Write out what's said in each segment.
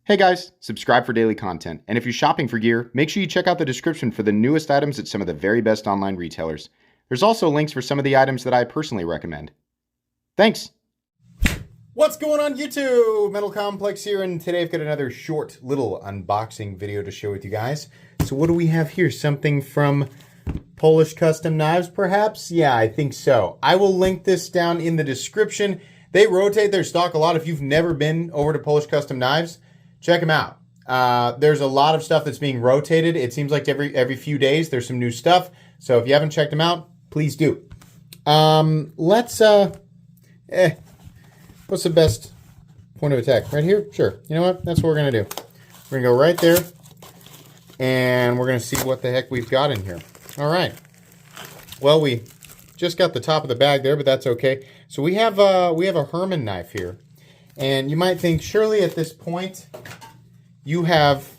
Hey guys, subscribe for daily content. And if you're shopping for gear, make sure you check out the description for the newest items at some of the very best online retailers. There's also links for some of the items that I personally recommend. Thanks! What's going on YouTube? Metal Complex here, and today I've got another short little unboxing video to share with you guys. So what do we have here? Something from Polish Custom Knives, perhaps? Yeah, I think so. I will link this down in the description. They rotate their stock a lot. If you've never been over to Polish Custom Knives, check them out. There's a lot of stuff that's being rotated. It seems like every few days there's some new stuff. So if you haven't checked them out, please do. What's the best point of attack? Right here? Sure. You know what? That's what we're going to do. We're going to go right there, and we're going to see what the heck we've got in here. All right. Well, we just got the top of the bag there, but that's okay. So we have a Herman knife here. And you might think, surely at this point, you have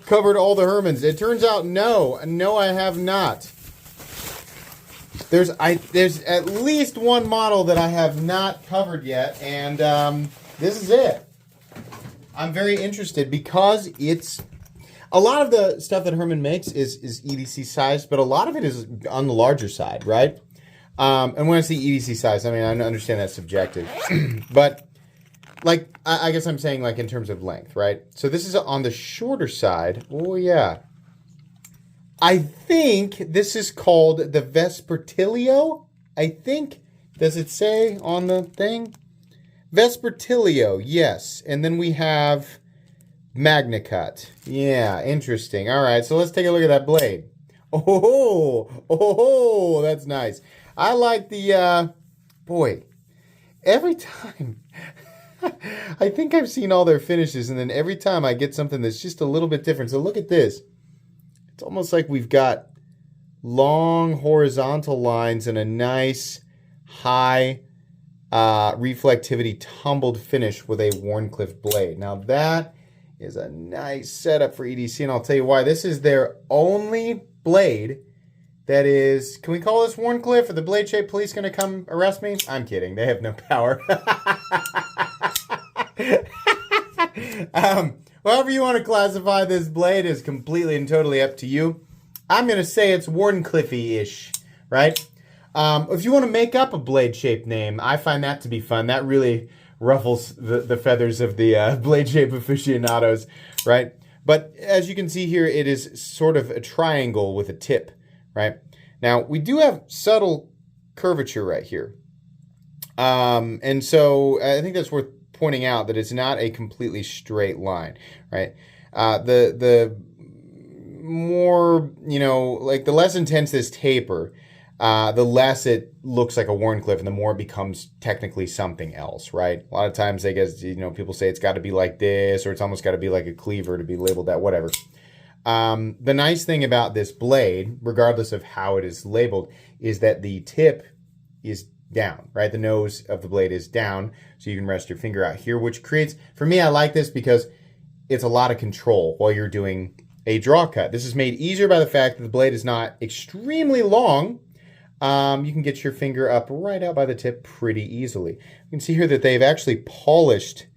covered all the Hermans. It turns out, no, I have not. There's at least one model that I have not covered yet, and this is it. I'm very interested because it's a lot of the stuff that Herman makes is EDC size, but a lot of it is on the larger side, right? And when I say EDC size, I mean, I understand that's subjective. But, like, I guess I'm saying, like, in terms of length, right? So this is on the shorter side. Oh, yeah. I think this is called the Vespertilio. I think. Does it say on the thing? Vespertilio, yes. And then we have MagnaCut. Yeah, interesting. All right, so let's take a look at that blade. Oh, that's nice. I like the, boy, every time, I think I've seen all their finishes, and then every time I get something that's just a little bit different. So look at this. It's almost like we've got long horizontal lines and a nice high reflectivity tumbled finish with a Wharncliffe blade. Now that is a nice setup for EDC, and I'll tell you why. This is their only blade that is, can we call this Wharncliffe? Are the Blade Shape Police going to come arrest me? I'm kidding. They have no power. However you want to classify this blade is completely and totally up to you. I'm going to say it's Wharncliffe-ish, right? If you want to make up a blade shape name, I find that to be fun. That really ruffles the feathers of the blade shape aficionados, right? But as you can see here, it is sort of a triangle with a tip, right? Now, we do have subtle curvature right here. And so I think that's worth pointing out that it's not a completely straight line, right? The more, like the less intense this taper, the less it looks like a Wharncliffe and the more it becomes technically something else, right? A lot of times, I guess, people say it's got to be like this or it's almost got to be like a cleaver to be labeled that, whatever. The nice thing about this blade, regardless of how it is labeled, is that the tip is down, right? The nose of the blade is down, so you can rest your finger out here, which creates, for me, I like this because it's a lot of control while you're doing a draw cut. This is made easier by the fact that the blade is not extremely long. You can get your finger up right out by the tip pretty easily. You can see here that they've actually polished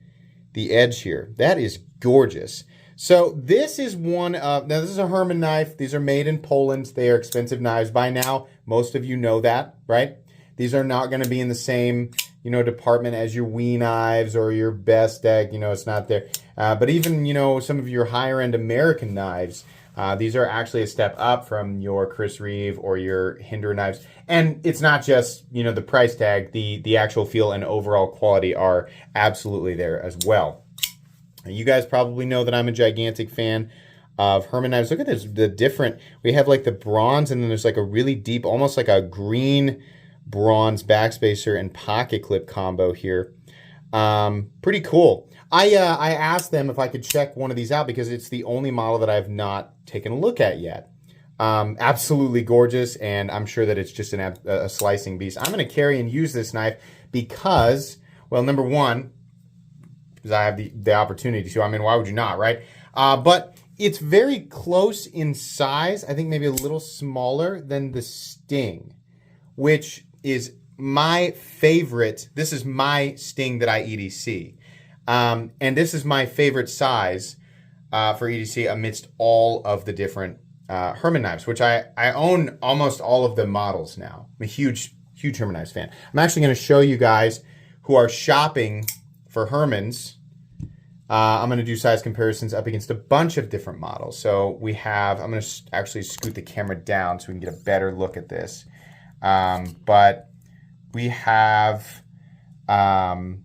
the edge here. That is gorgeous. So this is one of, now this is a Herman knife. These are made in Poland. They are expensive knives. By now, most of you know that, right? These are not going to be in the same, department as your Wee knives or your Best Deck. It's not there. But even, some of your higher end American knives, these are actually a step up from your Chris Reeve or your Hinder knives. And it's not just, the price tag. The actual feel and overall quality are absolutely there as well. You guys probably know that I'm a gigantic fan of Herman knives. Look at this, the different, we have like the bronze and then there's like a really deep, almost like a green bronze backspacer and pocket clip combo here. Pretty cool. I asked them if I could check one of these out because it's the only model that I've not taken a look at yet. Absolutely gorgeous, and I'm sure that it's just a slicing beast. I'm going to carry and use this knife because, well, number one, because I have the opportunity to. I mean, why would you not, right? But it's very close in size. I think maybe a little smaller than the Sting, which is my favorite. This is my Sting that I EDC. And this is my favorite size for EDC amidst all of the different Herman knives, which I own almost all of the models now. I'm a huge Herman knives fan. I'm actually going to show you guys who are shopping for Hermans. I'm going to do size comparisons up against a bunch of different models. So we have, I'm going to actually scoot the camera down so we can get a better look at this. But we have the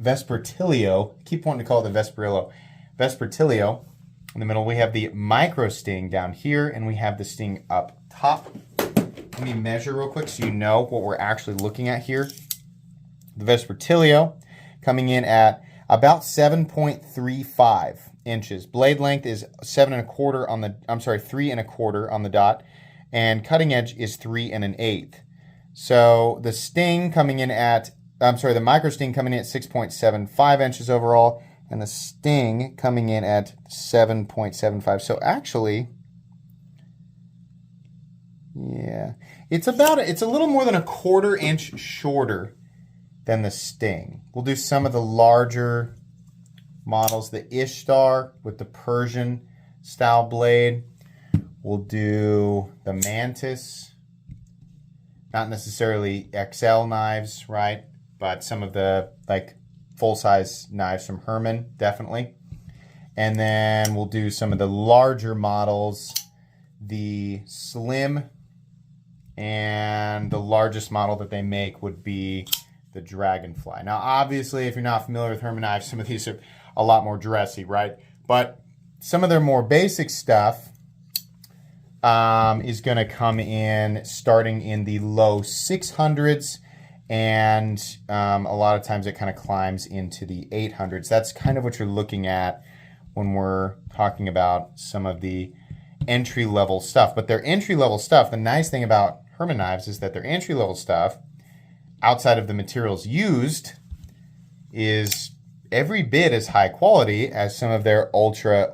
Vespertilio. I keep wanting to call it the Vespertilio. In the middle, we have the micro sting down here, and we have the sting up top. Let me measure real quick so you know what we're actually looking at here. The Vespertilio coming in at about 7.35 inches. Blade length is 3 1/4 on the dot, and cutting edge is 3 1/8. So the sting coming in at, the micro sting coming in at 6.75 inches overall, and the sting coming in at 7.75. So actually, yeah, it's a little more than 1/4 inch shorter than the sting. We'll do some of the larger models, the Ishtar with the Persian style blade. We'll do the Mantis, not necessarily XL knives, right? But some of the like full-size knives from Herman, definitely. And then we'll do some of the larger models, the Slim, and the largest model that they make would be the Dragonfly. Now, obviously, if you're not familiar with Herman knives, some of these are a lot more dressy, right? But some of their more basic stuff is going to come in starting in the low 600s, and a lot of times it kind of climbs into the 800s. That's kind of what you're looking at when we're talking about some of the entry-level stuff. But their entry-level stuff, the nice thing about Herman knives is that their entry-level stuff, outside of the materials used, is every bit as high quality as some of their ultra,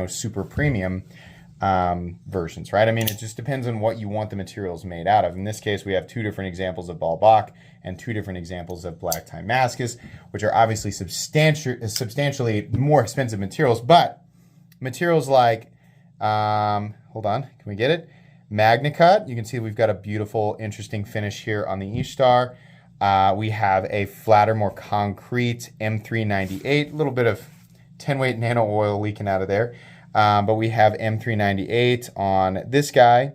super premium versions, right? I mean, it just depends on what you want the materials made out of. In this case, we have 2 different examples of Ball-Bach and 2 different examples of Black Tie Mascus, which are obviously substantially more expensive materials, but materials like, hold on, can we get it? MagnaCut, you can see we've got a beautiful, interesting finish here on the Ishtar. We have a flatter, more concrete M398, a little bit of 10-weight nano oil leaking out of there. But we have M398 on this guy.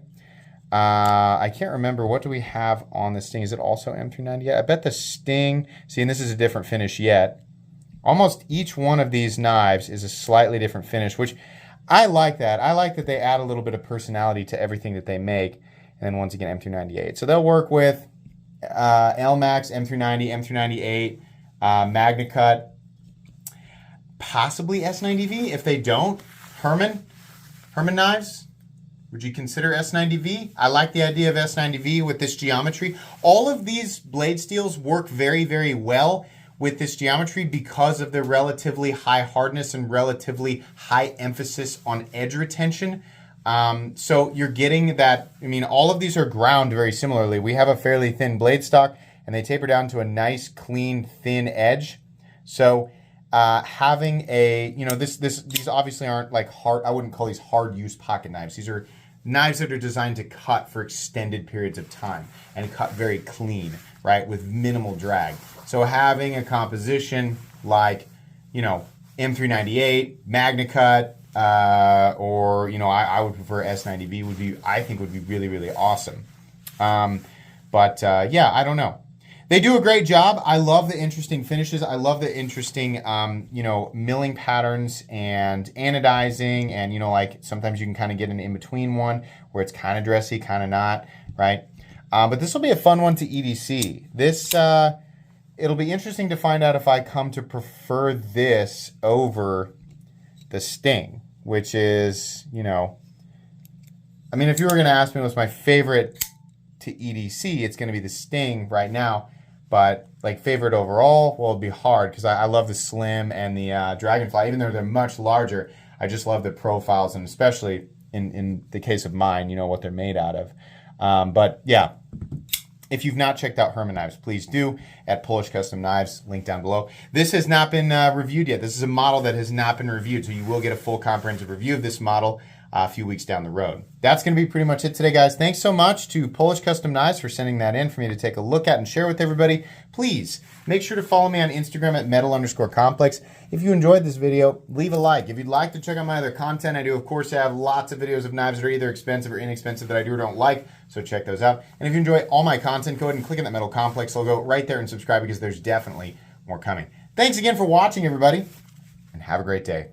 I can't remember, what do we have on the Sting? Is it also M398? I bet the Sting, see, and this is a different finish yet. Almost each one of these knives is a slightly different finish, which I like that. I like that they add a little bit of personality to everything that they make. And then once again, M398. So they'll work with LMAX, M390, M398, MagnaCut, possibly S90V. If they don't, Herman knives, would you consider S90V? I like the idea of S90V with this geometry. All of these blade steels work very, very well with this geometry because of the relatively high hardness and relatively high emphasis on edge retention. So you're getting that, I mean, all of these are ground very similarly. We have a fairly thin blade stock, and they taper down to a nice, clean, thin edge. So having a, these obviously aren't like hard, I wouldn't call these hard use pocket knives. These are knives that are designed to cut for extended periods of time and cut very clean, right, with minimal drag. So having a composition like, M398, MagnaCut, or, I would prefer S90V I think would be really, really awesome. Yeah, I don't know. They do a great job. I love the interesting finishes. I love the interesting, milling patterns and anodizing, and, like sometimes you can kind of get an in-between one where it's kind of dressy, kind of not, right? But this will be a fun one to EDC. This, it'll be interesting to find out if I come to prefer this over the Sting, which is, if you were going to ask me what's my favorite to EDC, it's going to be the Sting right now. But like favorite overall, well, it'd be hard because I love the Slim and the Dragonfly. Even though they're much larger, I just love the profiles, and especially in the case of mine, what they're made out of. But yeah, If you've not checked out Herman knives, please do at Polish Custom Knives, link down below. This has not been reviewed yet. This is a model that has not been reviewed, so you will get a full comprehensive review of this model a few weeks down the road. That's going to be pretty much it today, guys. Thanks so much to Polish Custom Knives for sending that in for me to take a look at and share with everybody. Please make sure to follow me on Instagram at metal_complex. If you enjoyed this video, leave a like. If you'd like to check out my other content, I do, of course, have lots of videos of knives that are either expensive or inexpensive that I do or don't like, so check those out. And if you enjoy all my content, go ahead and click on that Metal Complex logo right there and subscribe because there's definitely more coming. Thanks again for watching, everybody, and have a great day.